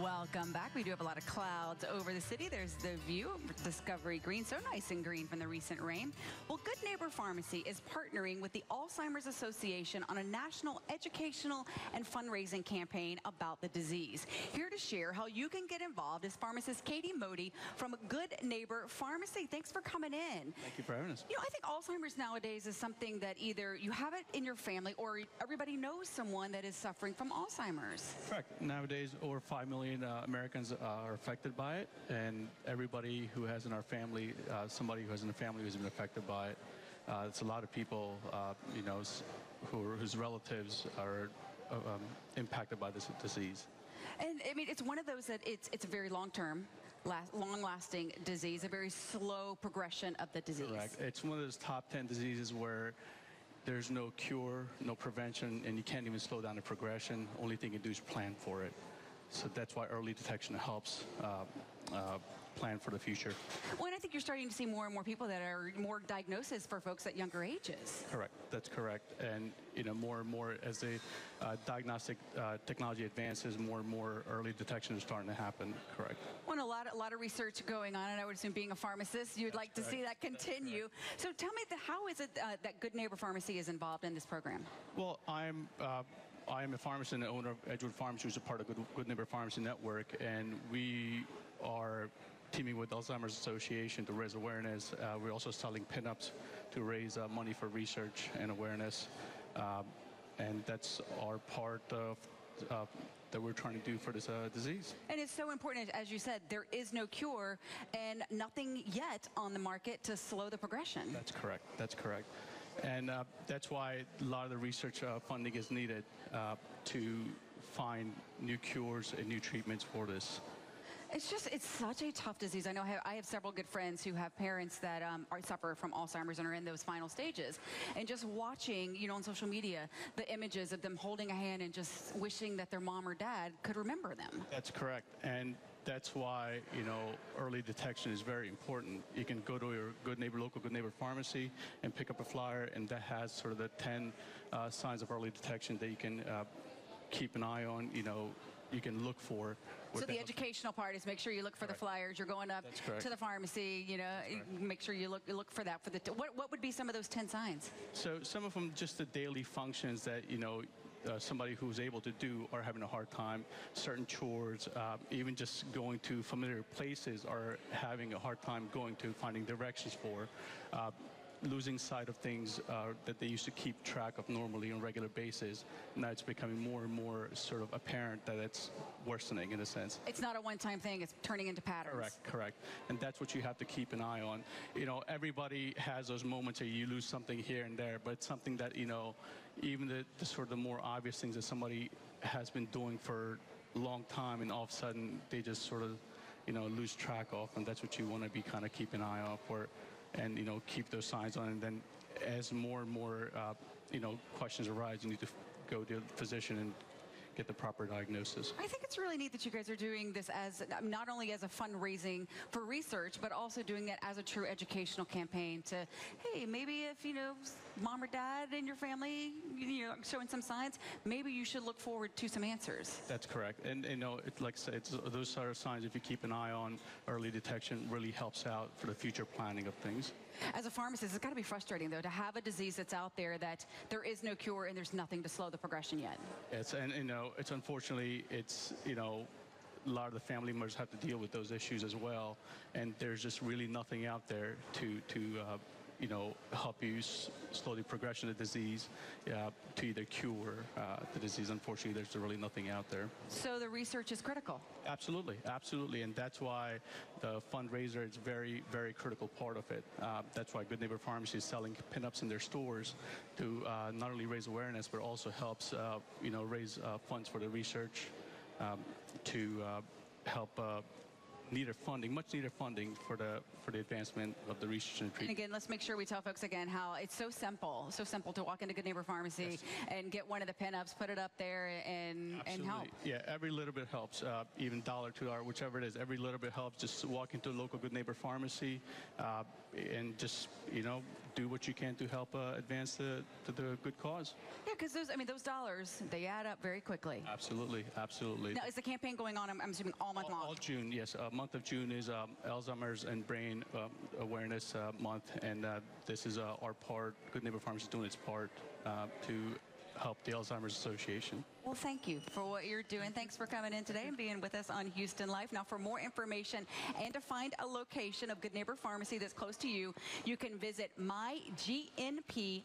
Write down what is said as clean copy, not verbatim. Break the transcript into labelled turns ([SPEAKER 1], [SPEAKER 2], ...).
[SPEAKER 1] Welcome back. We do have a lot of clouds over the city. There's the view of Discovery Green, so nice and green from the recent rain. Well, Good Neighbor Pharmacy is partnering with the Alzheimer's Association on a national educational and fundraising campaign about the disease. Here to share how you can get involved is pharmacist Katie Modi from Good Neighbor Pharmacy. Thanks for coming in.
[SPEAKER 2] Thank you for having us.
[SPEAKER 1] You know, I think Alzheimer's nowadays is something that either you have it in your family or everybody knows someone that is suffering from Alzheimer's.
[SPEAKER 2] Correct. Nowadays, over 5 million Americans are affected by it, and everybody who has in our family, somebody who has in the family who's been affected by it. It's a lot of people, you know, whose relatives are impacted by this disease.
[SPEAKER 1] And I mean, it's one of those that it's a very long-term, long-lasting disease, a very slow progression of the disease.
[SPEAKER 2] Correct. It's one of those top 10 diseases where there's no cure, no prevention, and you can't even slow down the progression. Only thing you can do is plan for it. So that's why early detection helps plan for the future.
[SPEAKER 1] Well, and I think you're starting to see more and more people that are more diagnoses for folks at younger ages.
[SPEAKER 2] Correct. That's correct. And you know, more and more as the diagnostic technology advances, more and more early detection is starting to happen. Correct.
[SPEAKER 1] Well, a lot of research going on, and I would assume being a pharmacist, you'd like to see that continue. So tell me, how is it that Good Neighbor Pharmacy is involved in this program?
[SPEAKER 2] Well, I am a pharmacist and the owner of Edgewood Pharmacy, which is a part of Good Neighbor Pharmacy Network, and we are teaming with Alzheimer's Association to raise awareness. We're also selling pinups to raise money for research and awareness, and that's our part of that we're trying to do for this disease.
[SPEAKER 1] And it's so important, as you said, there is no cure and nothing yet on the market to slow the progression.
[SPEAKER 2] That's correct. That's correct. And that's why a lot of the research funding is needed to find new cures and new treatments for this.
[SPEAKER 1] It's such a tough disease. I know I have several good friends who have parents that suffer from Alzheimer's and are in those final stages. And just watching, you know, on social media, the images of them holding a hand and just wishing that their mom or dad could remember them.
[SPEAKER 2] That's correct. And that's why, you know, early detection is very important. You can go to your local Good Neighbor Pharmacy and pick up a flyer, and that has sort of the 10 signs of early detection that you can keep an eye on, you know, you can look for.
[SPEAKER 1] So the educational part is make sure you look for the flyers. You're going up to the pharmacy, you know, make sure you look for that. What would be some of those 10 signs? So
[SPEAKER 2] some of them just the daily functions that, you know, somebody who's able to do are having a hard time. Certain chores, even just going to familiar places are having a hard time going to, finding directions for. Losing sight of things that they used to keep track of normally on a regular basis. Now it's becoming more and more sort of apparent that it's worsening in a sense.
[SPEAKER 1] It's not a one-time thing, it's turning into patterns.
[SPEAKER 2] Correct, correct. And that's what you have to keep an eye on. You know, everybody has those moments where you lose something here and there, but it's something that, you know, even the sort of the more obvious things that somebody has been doing for a long time and all of a sudden they just sort of, you know, lose track of, and that's what you want to be kind of keep an eye out for. And, you know, keep those signs on. And then as more and more, you know, questions arise, you need to go to a physician and get the proper diagnosis.
[SPEAKER 1] I think it's really neat that you guys are doing this as not only as a fundraising for research, but also doing it as a true educational campaign to, hey, maybe if, you know, mom or dad in your family, you know, showing some signs, maybe you should look forward to some answers.
[SPEAKER 2] That's correct. And, you know, like I said, those sort of signs, if you keep an eye on early detection, really helps out for the future planning of things.
[SPEAKER 1] As a pharmacist, it's got to be frustrating, though, to have a disease that's out there that there is no cure and there's nothing to slow the progression yet.
[SPEAKER 2] Yes, and, you know, it's unfortunately, it's, you know, a lot of the family members have to deal with those issues as well, and there's just really nothing out there to you know, help you slow the progression of the disease, to either cure the disease. Unfortunately, there's really nothing out there.
[SPEAKER 1] So the research is critical.
[SPEAKER 2] Absolutely, absolutely, and that's why the fundraiser is very, very critical part of it. That's why Good Neighbor Pharmacy is selling pinups in their stores to not only raise awareness, but also helps, you know, raise funds for the research to help much needed funding for the advancement of the research and treatment.
[SPEAKER 1] And again, let's make sure we tell folks again how it's so simple to walk into Good Neighbor Pharmacy and get one of the pinups, put it up there, and help.
[SPEAKER 2] Yeah, every little bit helps. Even $1, $2, whichever it is, every little bit helps. Just walk into a local Good Neighbor Pharmacy and just, you know, do what you can to help advance the good cause.
[SPEAKER 1] Yeah, because those dollars, they add up very quickly.
[SPEAKER 2] Absolutely, absolutely.
[SPEAKER 1] Now, is the campaign going on, I'm assuming, all month long?
[SPEAKER 2] All June, yes. Month of June is Alzheimer's and Brain Awareness Month, and this is our part. Good Neighbor Pharmacy is doing its part to help the Alzheimer's Association.
[SPEAKER 1] Well, thank you for what you're doing. Thanks for coming in today and being with us on Houston Life. Now, for more information and to find a location of Good Neighbor Pharmacy that's close to you, you can visit mygnp.com.